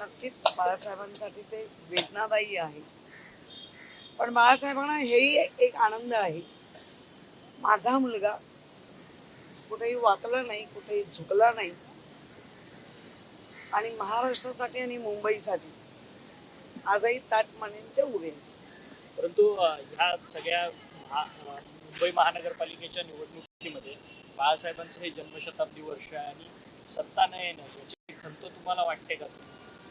नक्कीच बाळासाहेबांसाठी ते वेदनादायी आहे. पण बाळासाहेबांना हेही एक आनंद आहे, माझा मुलगा कुठेही वाकला नाही, कुठेही झुकला नाही आणि महाराष्ट्रासाठी आणि मुंबईसाठी आजही ताठ मानेने ते उभे आहेत. परंतु ह्या सगळ्या मुंबई महानगरपालिकेच्या निवडणुकीमध्ये बाळासाहेबांचं हे जन्मशताब्दी वर्ष आहे आणि सत्ता न येणं याची खंत तुम्हाला वाटते का?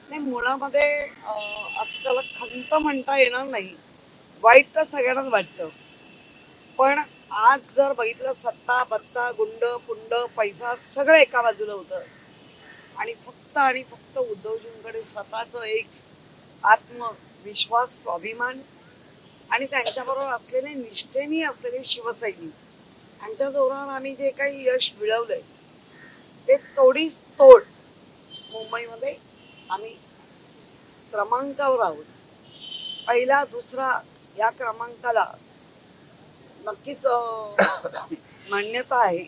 नाही, मुळामध्ये असं त्याला खंत म्हणता येणार नाही. वाईट तर सगळ्यांनाच वाटतं, पण आज जर बघितलं सत्ता बत्ता गुंड पुंड पैसा सगळं एका बाजूला होतं आणि फक्त उद्धवजींकडे स्वतःचं एक आत्मविश्वास स्वाभिमान आणि त्यांच्याबरोबर असलेले निष्ठेनी असलेले शिवसैनिक, यांच्या जोरावर आम्ही जे काही यश मिळवलंय ते तोडीस तोड मुंबईमध्ये आम्ही क्रमांकावर आहोत. पहिला दुसरा या क्रमांकाला नक्कीच मान्यता आहे,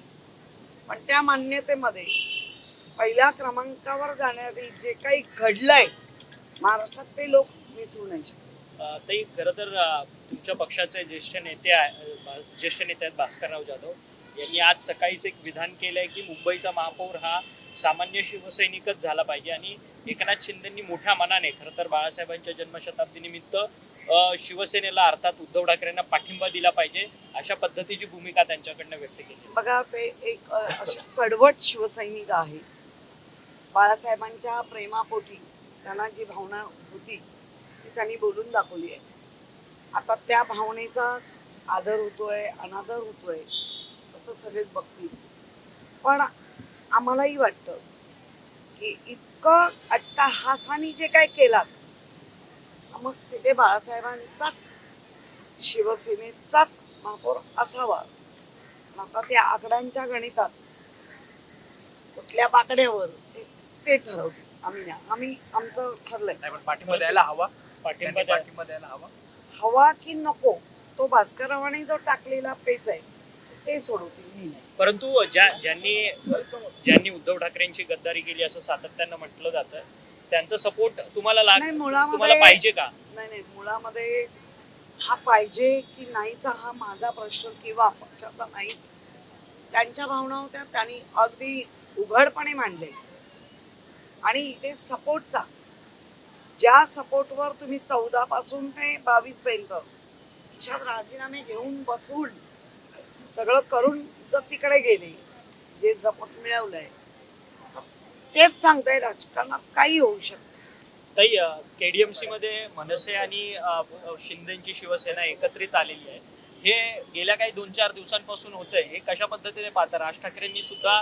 पण त्या मान्यतेमध्ये पहिल्या क्रमांकावर जाण्याआधी जे काही घडलंय महाराष्ट्रात ते लोक विसरू नये. ताई, खरं तर तुमच्या पक्षाचे ज्येष्ठ नेते आहेत भास्करराव जाधव यांनी आज सकाळीच एक विधान केलंय की मुंबईचा महापौर हा सामान्य शिवसैनिकच झाला पाहिजे आणि एकनाथ शिंदेंनी मोठ्या मनाने खरं तर बाळासाहेबांच्या जन्मशताब्दी निमित्त शिवसेनेला अर्थात उद्धव ठाकरेंना पाठिंबा दिला पाहिजे अशा पद्धतीची भूमिका त्यांच्याकडनं व्यक्त केली. बघा, ते एक असे कडवट शिवसैनिक आहे. बाळासाहेबांच्या प्रेमापोटी त्यांना जी भावना होती ती त्यांनी बोलून दाखवली आहे. आता त्या भावनेचा आदर होतोय अनादर होतोय तर सगळेच बघतील, पण आम्हालाही वाटतं की इतकं अट्टहासाने जे काय केलात मग तिथे बाळासाहेबांचाच शिवसेनेचाच महापौर असावा. आता त्या आकड्यांच्या गणितात कुठल्या बाकड्यावर ते ठरवतील. आम्ही आमचं ठरलंय. पाठिंबा द्यायला हवा, पाठिंबा द्यायला हवा हवा की नको तो भास्कररावांनी जो टाकलेला पेच आहे ते सोडवतील, मी नाही. परंतु ज्यांनी उद्धव ठाकरेंची गद्दारी केली असं सातत्यानं म्हटलं जातं, त्यांचा सपोर्ट तुम्हाला पाहिजे का? नाही, मुळामध्ये हा पाहिजे की नाहीचा हा माझा प्रश्न किंवा पक्षाचा नाहीच. त्यांच्या भावना होत्या, त्यांनी अगदी उघडपणे मांडले आणि इथे सपोर्टचा ज्या सपोर्टवर तुम्ही 14 पासून ते 22 पर्यंत खिशात राजीनामे घेऊन बसून सगळं करून जर तिकडे गेले, जे सपोर्ट मिळवलंय तेच सांगताय राजकारणात काही होऊ शकतं. ताई, KDMC मध्ये मनसे आणि शिंदेची शिवसेना एकत्रित आलेली आहे. हे गेल्या काही 2-4 दिवसांपासून होतंय. हे कशा पद्धतीने पाहता? राज ठाकरेंनी सुद्धा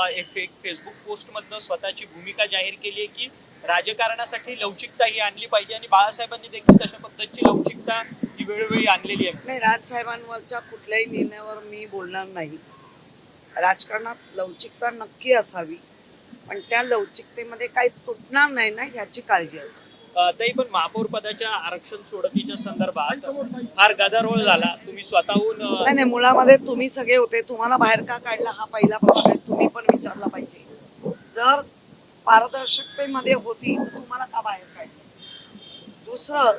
एक फेसबुक पोस्ट मधनं स्वतःची भूमिका जाहीर केली आहे की राजकारणासाठी लवचिकता ही आणली पाहिजे आणि बाळासाहेबांनी देखील तशा पद्धतीची लवचिकता ही वेळोवेळी आणलेली आहे. नाही, राजसाहेबांवरच्या कुठल्याही निर्णयावर मी बोलणार नाही. राजकारणात लवचिकता नक्की असावी, पण त्या लवचिकतेमध्ये काही तुटणार नाही ना ह्याची काळजी असावी. ताई, पण महापौर पदाच्या आरक्षण सोडतीच्या संदर्भात फार गदारोळ झाला. तुम्ही स्वतःहून नाही, मुळामध्ये तुम्ही सगळे होते. तुम्हाला बाहेर का काढला हा पहिला प्रश्न आहे, तुम्ही पण विचारला पाहिजे. जर पारदर्शकतेमध्ये होती तर तुम्हाला का बाहेर काढलं? दुसरं,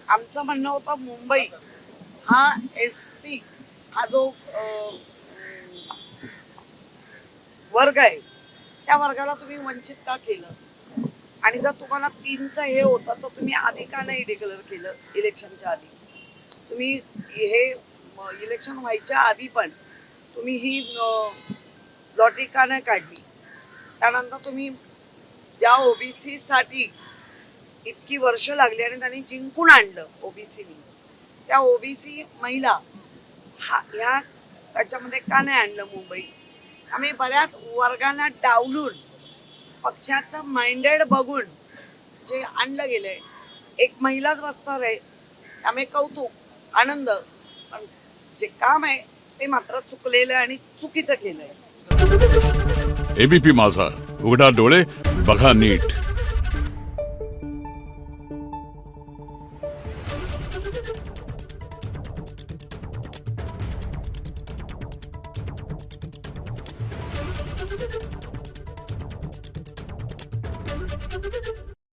आमचं म्हणणं होतं मुंबई हा ST हा जो वर्ग आहे त्या वर्गाला तुम्ही वंचित का केलं? आणि जर तुम्हाला 3चं हे होतं तर तुम्ही आधी का नाही डिक्लेअर केलं? इलेक्शनच्या आधी तुम्ही हे इलेक्शन व्हायच्या आधी पण तुम्ही ही लॉटरी का नाही काढली? त्यानंतर तुम्ही ज्या OBC साठी इतकी वर्ष लागली आणि त्यांनी जिंकून आणलं OBCनी, त्या OBC महिला ह्या त्याच्यामध्ये का नाही आणलं मुंबई? आम्ही बऱ्याच वर्गांना डावलून पक्षाचं माइंडेड बघून जे आणलं गेलंय, एक महिलाच बसणार आहे त्यामुळे कौतुक आनंद, पण जे काम आहे ते मात्र चुकलेलं आणि चुकीचं केलंय. ABP माझा, उघडा डोळे बघा नीट.